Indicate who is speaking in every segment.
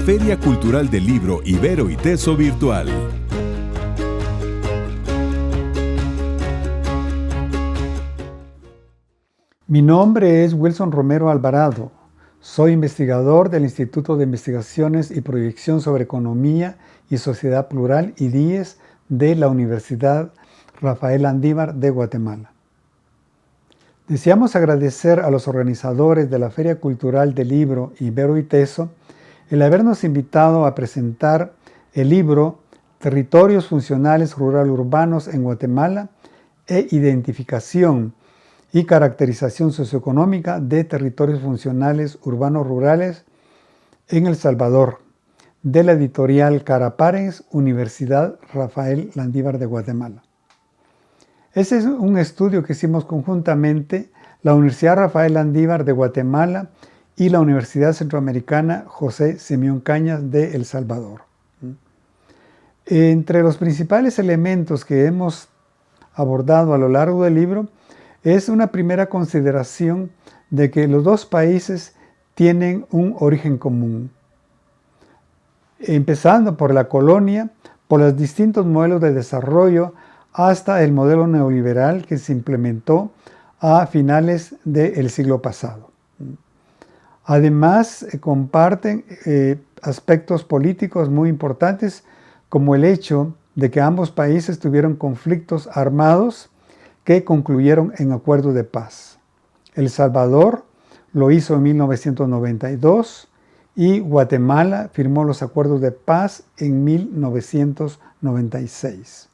Speaker 1: Feria Cultural del Libro Ibero y Teso Virtual.
Speaker 2: Mi nombre es Wilson Romero Alvarado. Soy investigador del Instituto de Investigaciones y Proyección sobre Economía y Sociedad Plural, IDIES, de la Universidad Rafael Landívar de Guatemala. Deseamos agradecer a los organizadores de la Feria Cultural del Libro Ibero y Teso el habernos invitado a presentar el libro Territorios Funcionales Rural-Urbanos en Guatemala e Identificación y Caracterización Socioeconómica de Territorios Funcionales Urbanos-Rurales en El Salvador, de la editorial Carapares, Universidad Rafael Landívar de Guatemala. Ese es un estudio que hicimos conjuntamente la Universidad Rafael Landívar de Guatemala y la Universidad Centroamericana José Simeón Cañas de El Salvador. Entre los principales elementos que hemos abordado a lo largo del libro es una primera consideración de que los dos países tienen un origen común. Empezando por la colonia, por los distintos modelos de desarrollo, hasta el modelo neoliberal que se implementó a finales del siglo pasado. Además, comparten aspectos políticos muy importantes, como el hecho de que ambos países tuvieron conflictos armados que concluyeron en acuerdos de paz. El Salvador lo hizo en 1992 y Guatemala firmó los acuerdos de paz en 1996.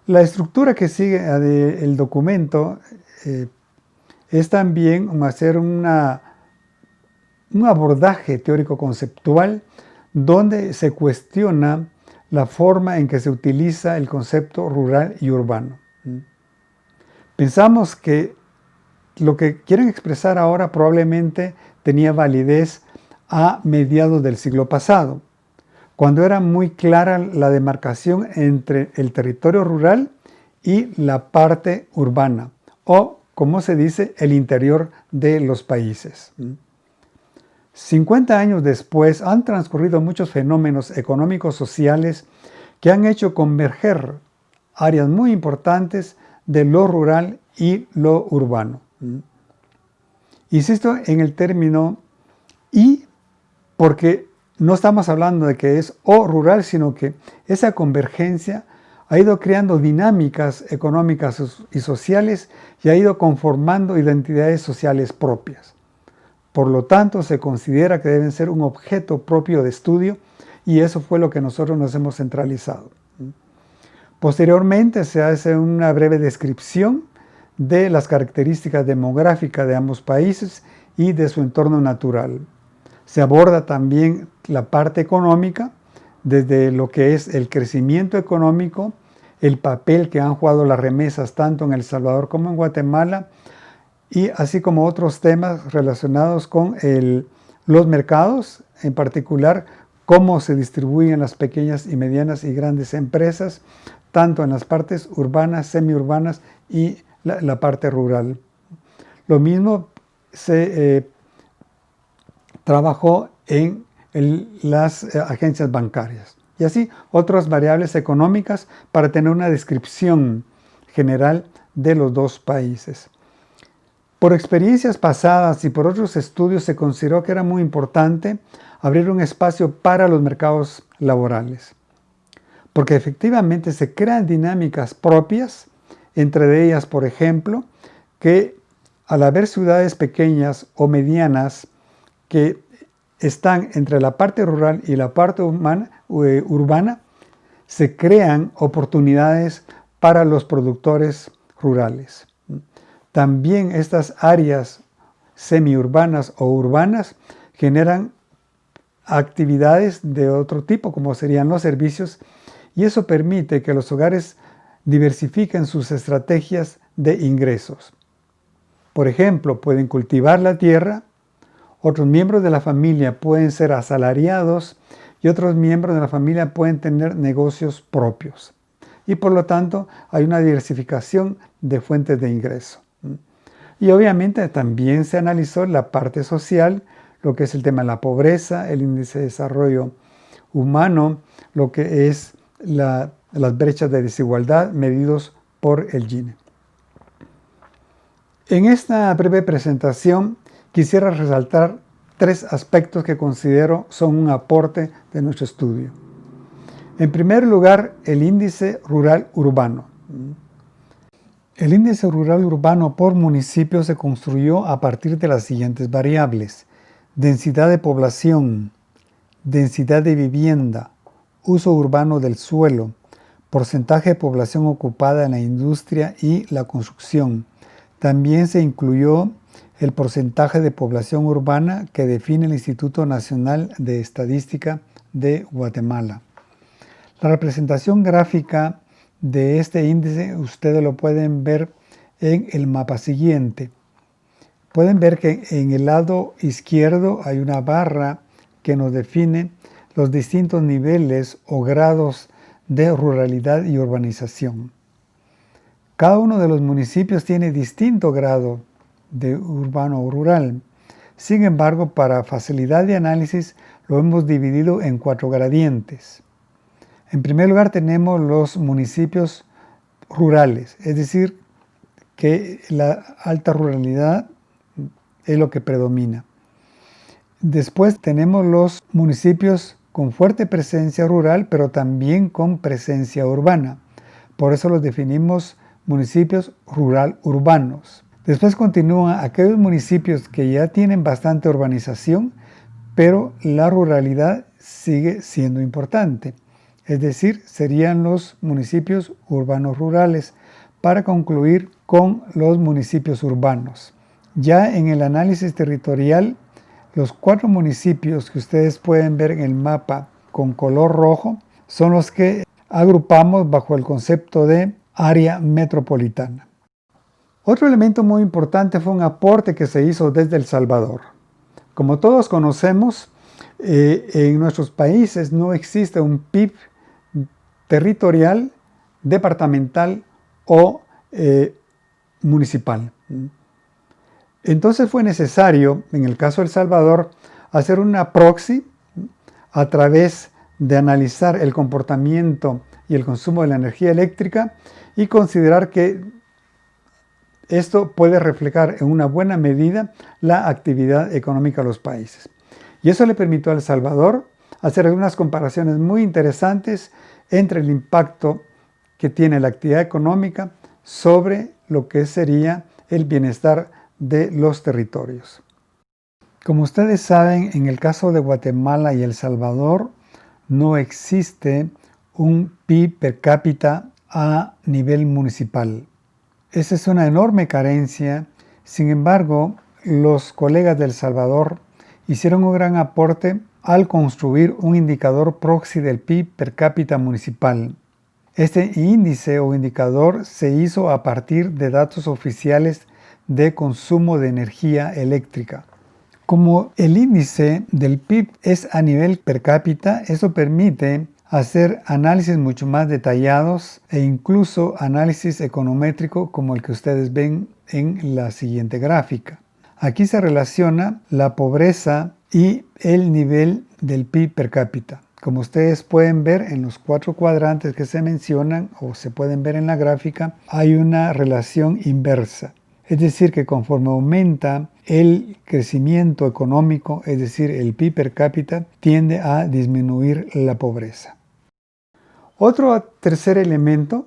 Speaker 2: La estructura que sigue el documento es también hacer un abordaje teórico-conceptual donde se cuestiona la forma en que se utiliza el concepto rural y urbano. Pensamos que lo que quieren expresar ahora probablemente tenía validez a mediados del siglo pasado, cuando era muy clara la demarcación entre el territorio rural y la parte urbana, o, como se dice, el interior de los países. 50 años después han transcurrido muchos fenómenos económicos sociales que han hecho converger áreas muy importantes de lo rural y lo urbano. Insisto en el término "y" porque no estamos hablando de que es o rural, sino que esa convergencia ha ido creando dinámicas económicas y sociales y ha ido conformando identidades sociales propias. Por lo tanto, se considera que deben ser un objeto propio de estudio y eso fue lo que nosotros nos hemos centralizado. Posteriormente se hace una breve descripción de las características demográficas de ambos países y de su entorno natural. Se aborda también la parte económica, desde lo que es el crecimiento económico, el papel que han jugado las remesas tanto en El Salvador como en Guatemala, y así como otros temas relacionados con los mercados, en particular cómo se distribuyen las pequeñas y medianas y grandes empresas, tanto en las partes urbanas, semiurbanas y la parte rural. Lo mismo se trabajó en las agencias bancarias y así otras variables económicas para tener una descripción general de los dos países. Por experiencias pasadas y por otros estudios se consideró que era muy importante abrir un espacio para los mercados laborales, porque efectivamente se crean dinámicas propias, entre ellas, por ejemplo, que al haber ciudades pequeñas o medianas que están entre la parte rural y la parte urbana, se crean oportunidades para los productores rurales. También estas áreas semiurbanas o urbanas generan actividades de otro tipo, como serían los servicios, y eso permite que los hogares diversifiquen sus estrategias de ingresos. Por ejemplo, pueden cultivar la tierra, otros miembros de la familia pueden ser asalariados y otros miembros de la familia pueden tener negocios propios. Y por lo tanto hay una diversificación de fuentes de ingreso. Y obviamente también se analizó la parte social, lo que es el tema de la pobreza, el índice de desarrollo humano, lo que es las brechas de desigualdad medidos por el Gini. En esta breve presentación quisiera resaltar 3 aspectos que considero son un aporte de nuestro estudio. En primer lugar, el índice rural urbano. El índice rural urbano por municipio se construyó a partir de las siguientes variables: densidad de población, densidad de vivienda, uso urbano del suelo, porcentaje de población ocupada en la industria y la construcción. También se incluyó el porcentaje de población urbana que define el Instituto Nacional de Estadística de Guatemala. La representación gráfica de este índice ustedes lo pueden ver en el mapa siguiente. Pueden ver que en el lado izquierdo hay una barra que nos define los distintos niveles o grados de ruralidad y urbanización. Cada uno de los municipios tiene distinto grado de urbano o rural. Sin embargo, para facilidad de análisis lo hemos dividido en 4 gradientes. En primer lugar tenemos los municipios rurales, es decir, que la alta ruralidad es lo que predomina. Después tenemos los municipios con fuerte presencia rural, pero también con presencia urbana. Por eso los definimos municipios rural-urbanos. Después continúan aquellos municipios que ya tienen bastante urbanización, pero la ruralidad sigue siendo importante. Es decir, serían los municipios urbanos rurales, para concluir con los municipios urbanos. Ya en el análisis territorial, los 4 municipios que ustedes pueden ver en el mapa con color rojo son los que agrupamos bajo el concepto de área metropolitana. Otro elemento muy importante fue un aporte que se hizo desde El Salvador. Como todos conocemos, en nuestros países no existe un PIB territorial, departamental o municipal. Entonces fue necesario, en el caso de El Salvador, hacer una proxy a través de analizar el comportamiento y el consumo de la energía eléctrica y considerar que esto puede reflejar en una buena medida la actividad económica de los países. Y eso le permitió a El Salvador hacer algunas comparaciones muy interesantes entre el impacto que tiene la actividad económica sobre lo que sería el bienestar de los territorios. Como ustedes saben, en el caso de Guatemala y El Salvador no existe un PIB per cápita a nivel municipal. Esa es una enorme carencia. Sin embargo, los colegas de El Salvador hicieron un gran aporte al construir un indicador proxy del PIB per cápita municipal. Este índice o indicador se hizo a partir de datos oficiales de consumo de energía eléctrica. Como el índice del PIB es a nivel per cápita, eso permite hacer análisis mucho más detallados e incluso análisis econométrico como el que ustedes ven en la siguiente gráfica. Aquí se relaciona la pobreza y el nivel del PIB per cápita. Como ustedes pueden ver en los 4 cuadrantes que se mencionan o se pueden ver en la gráfica, hay una relación inversa. Es decir, que conforme aumenta el crecimiento económico, es decir, el PIB per cápita, tiende a disminuir la pobreza. Otro tercer elemento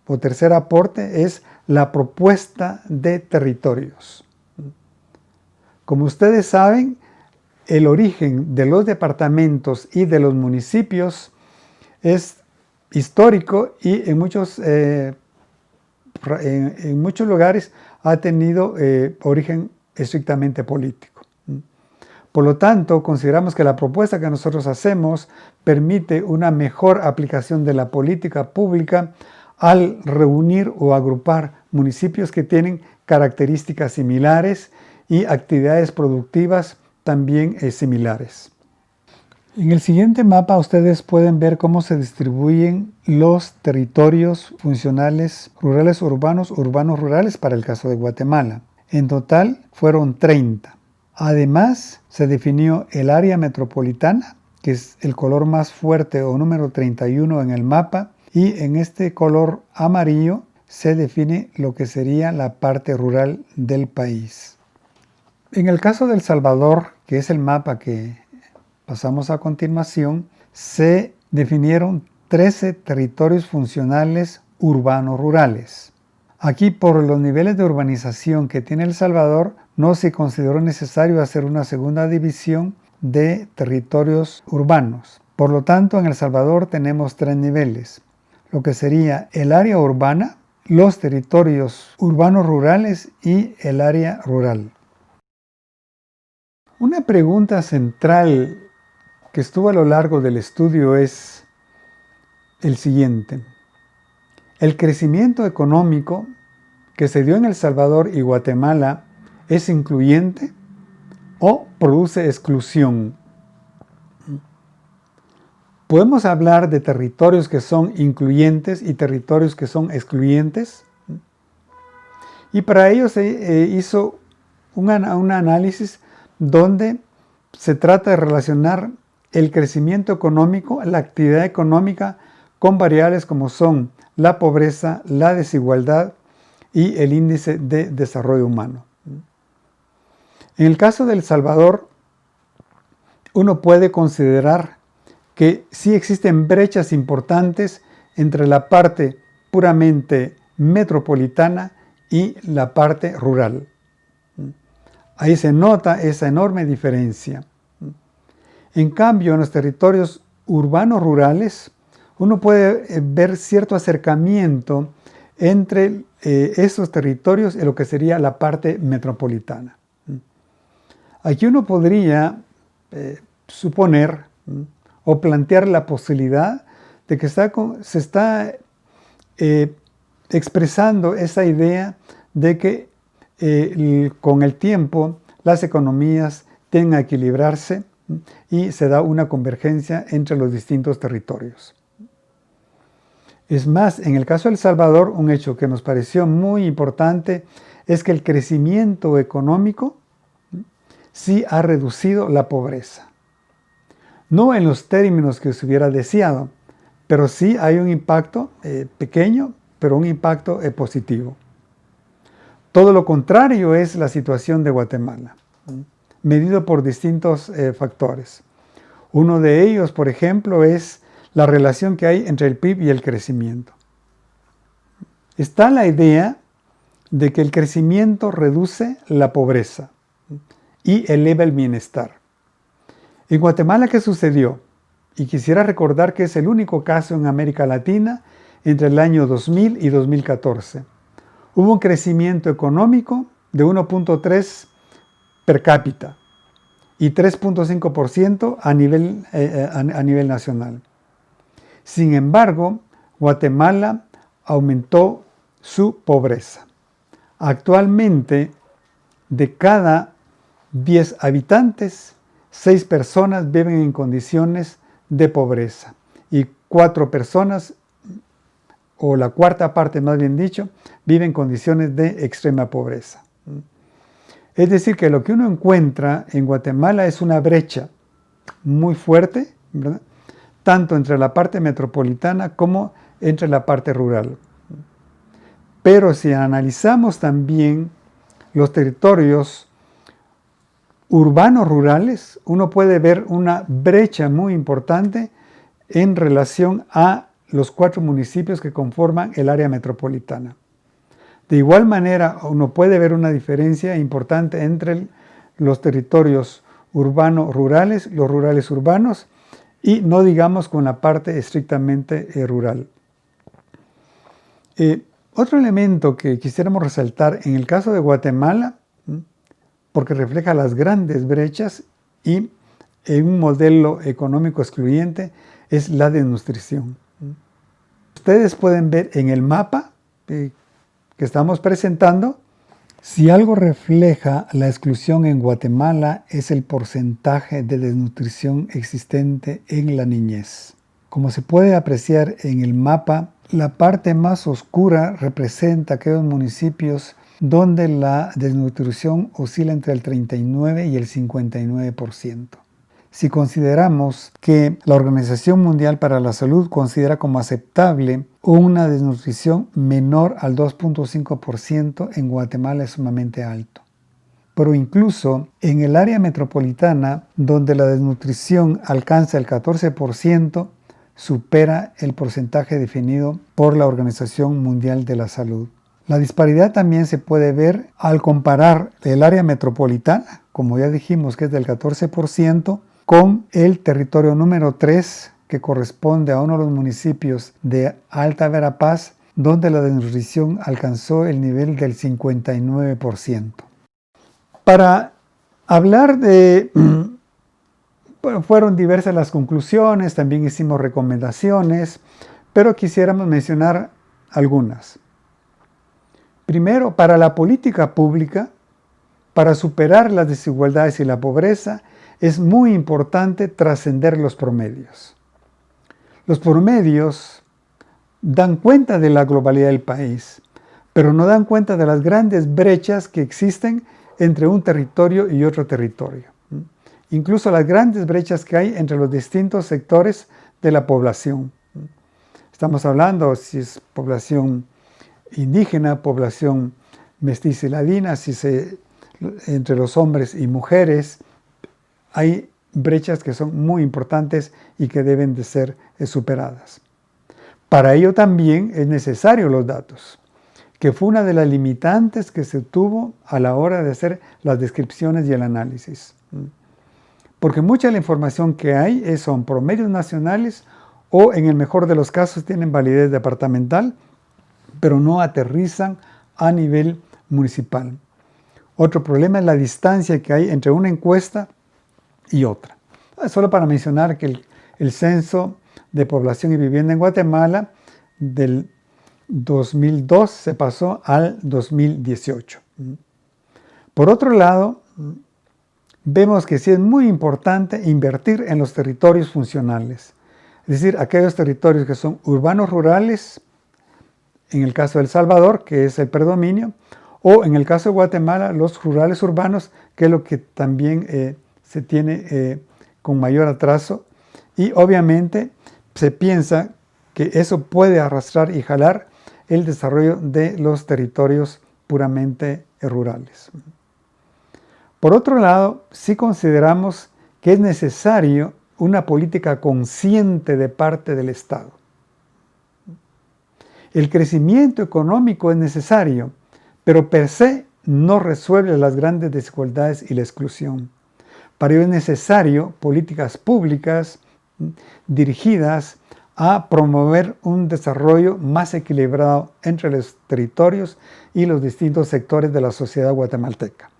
Speaker 2: o tercer aporte es la propuesta de territorios. Como ustedes saben, el origen de los departamentos y de los municipios es histórico y en muchos lugares ha tenido origen estrictamente político. Por lo tanto, consideramos que la propuesta que nosotros hacemos permite una mejor aplicación de la política pública al reunir o agrupar municipios que tienen características similares y actividades productivas también similares. En el siguiente mapa ustedes pueden ver cómo se distribuyen los territorios funcionales rurales urbanos, urbanos rurales para el caso de Guatemala. En total fueron 30. Además, se definió el área metropolitana, que es el color más fuerte o número 31 en el mapa, y en este color amarillo se define lo que sería la parte rural del país. En el caso de El Salvador, que es el mapa que pasamos a continuación, se definieron 13 territorios funcionales urbanos-rurales. Aquí, por los niveles de urbanización que tiene El Salvador, no se consideró necesario hacer una segunda división de territorios urbanos. Por lo tanto, en El Salvador tenemos 3 niveles, lo que sería el área urbana, los territorios urbanos rurales y el área rural. Una pregunta central que estuvo a lo largo del estudio es el siguiente. ¿El crecimiento económico que se dio en El Salvador y Guatemala es incluyente o produce exclusión? ¿Podemos hablar de territorios que son incluyentes y territorios que son excluyentes? Y para ello se hizo un análisis donde se trata de relacionar el crecimiento económico, la actividad económica, con variables como son la pobreza, la desigualdad y el índice de desarrollo humano. En el caso de El Salvador, uno puede considerar que sí existen brechas importantes entre la parte puramente metropolitana y la parte rural. Ahí se nota esa enorme diferencia. En cambio, en los territorios urbanos rurales, uno puede ver cierto acercamiento entre esos territorios y lo que sería la parte metropolitana. Aquí uno podría suponer o plantear la posibilidad de que se está expresando esa idea de que con el tiempo las economías tienden a equilibrarse y se da una convergencia entre los distintos territorios. Es más, en el caso de El Salvador, un hecho que nos pareció muy importante es que el crecimiento económico sí ha reducido la pobreza. No en los términos que se hubiera deseado, pero sí hay un impacto pequeño, pero un impacto positivo. Todo lo contrario es la situación de Guatemala, medido por distintos factores. Uno de ellos, por ejemplo, es la relación que hay entre el PIB y el crecimiento. Está la idea de que el crecimiento reduce la pobreza y eleva el bienestar. En Guatemala, ¿qué sucedió? Y quisiera recordar que es el único caso en América Latina entre el año 2000 y 2014. Hubo un crecimiento económico de 1.3 per cápita y 3.5% a nivel nacional. Sin embargo, Guatemala aumentó su pobreza. Actualmente, de cada 10 habitantes, 6 personas viven en condiciones de pobreza y 4 personas, o la cuarta parte más bien dicho, viven en condiciones de extrema pobreza. Es decir, que lo que uno encuentra en Guatemala es una brecha muy fuerte, ¿verdad?, tanto entre la parte metropolitana como entre la parte rural. Pero si analizamos también los territorios urbanos rurales, uno puede ver una brecha muy importante en relación a los 4 municipios que conforman el área metropolitana. De igual manera, uno puede ver una diferencia importante entre los territorios urbanos-rurales, los rurales urbanos, y no digamos con la parte estrictamente rural. Otro elemento que quisiéramos resaltar en el caso de Guatemala, porque refleja las grandes brechas y en un modelo económico excluyente, es la desnutrición. Ustedes pueden ver en el mapa que estamos presentando, si algo refleja la exclusión en Guatemala es el porcentaje de desnutrición existente en la niñez. Como se puede apreciar en el mapa, la parte más oscura representa aquellos municipios donde la desnutrición oscila entre el 39 y el 59%. Si consideramos que la Organización Mundial para la Salud considera como aceptable una desnutrición menor al 2.5%, en Guatemala es sumamente alto. Pero incluso en el área metropolitana, donde la desnutrición alcanza el 14%, supera el porcentaje definido por la Organización Mundial de la Salud. La disparidad también se puede ver al comparar el área metropolitana, como ya dijimos que es del 14%, con el territorio número 3, que corresponde a uno de los municipios de Alta Verapaz, donde la desnutrición alcanzó el nivel del 59%. Para hablar de... Bueno, fueron diversas las conclusiones, también hicimos recomendaciones, pero quisiéramos mencionar algunas. Primero, para la política pública, para superar las desigualdades y la pobreza, es muy importante trascender los promedios. Los promedios dan cuenta de la globalidad del país, pero no dan cuenta de las grandes brechas que existen entre un territorio y otro territorio. Incluso las grandes brechas que hay entre los distintos sectores de la población. Estamos hablando si es población indígena, población mestiza y ladina, entre los hombres y mujeres. Hay brechas que son muy importantes y que deben de ser superadas. Para ello también es necesario los datos, que fue una de las limitantes que se tuvo a la hora de hacer las descripciones y el análisis. Porque mucha de la información que hay son promedios nacionales o en el mejor de los casos tienen validez departamental, pero no aterrizan a nivel municipal. Otro problema es la distancia que hay entre una encuesta y otra. Solo para mencionar que el censo de población y vivienda en Guatemala del 2002 se pasó al 2018. Por otro lado, vemos que sí es muy importante invertir en los territorios funcionales, es decir, aquellos territorios que son urbanos rurales, en el caso de El Salvador, que es el predominio, o en el caso de Guatemala, los rurales urbanos, que es lo que también se tiene con mayor atraso, y obviamente se piensa que eso puede arrastrar y jalar el desarrollo de los territorios puramente rurales. Por otro lado, sí consideramos que es necesario una política consciente de parte del Estado. El crecimiento económico es necesario, pero per se no resuelve las grandes desigualdades y la exclusión. Para ello es necesario políticas públicas dirigidas a promover un desarrollo más equilibrado entre los territorios y los distintos sectores de la sociedad guatemalteca.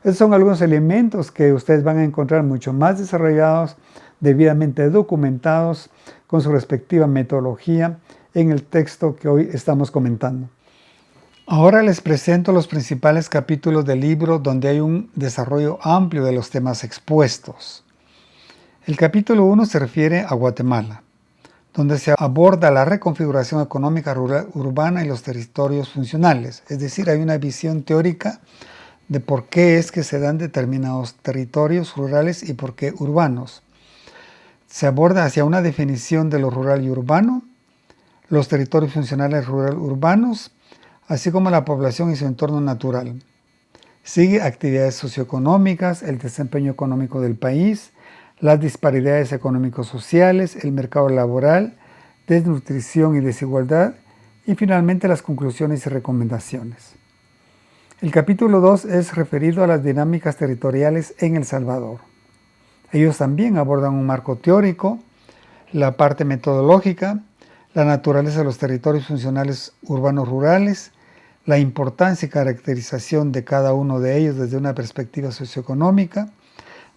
Speaker 2: Esos son algunos elementos que ustedes van a encontrar mucho más desarrollados, debidamente documentados, con su respectiva metodología en el texto que hoy estamos comentando. Ahora les presento los principales capítulos del libro donde hay un desarrollo amplio de los temas expuestos. El capítulo 1 se refiere a Guatemala, donde se aborda la reconfiguración económica rural, urbana y los territorios funcionales. Es decir, hay una visión teórica de por qué es que se dan determinados territorios rurales y por qué urbanos. Se aborda hacia una definición de lo rural y urbano, los territorios funcionales rural-urbanos, así como la población y su entorno natural. Sigue actividades socioeconómicas, el desempeño económico del país, las disparidades económico-sociales, el mercado laboral, desnutrición y desigualdad, y finalmente las conclusiones y recomendaciones. El capítulo 2 es referido a las dinámicas territoriales en El Salvador. Ellos también abordan un marco teórico, la parte metodológica, la naturaleza de los territorios funcionales urbanos-rurales, la importancia y caracterización de cada uno de ellos desde una perspectiva socioeconómica,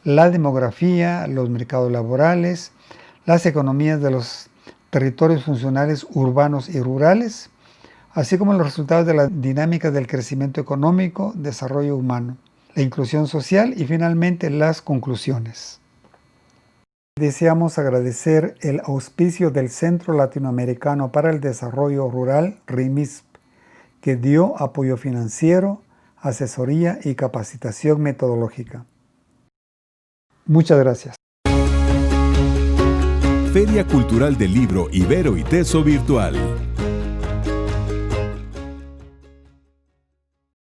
Speaker 2: la demografía, los mercados laborales, las economías de los territorios funcionales urbanos y rurales, así como los resultados de las dinámicas del crecimiento económico, desarrollo humano, la inclusión social y finalmente las conclusiones. Deseamos agradecer el auspicio del Centro Latinoamericano para el Desarrollo Rural, RIMISP, que dio apoyo financiero, asesoría y capacitación metodológica. Muchas gracias.
Speaker 1: Feria Cultural del Libro Ibero y Teso Virtual.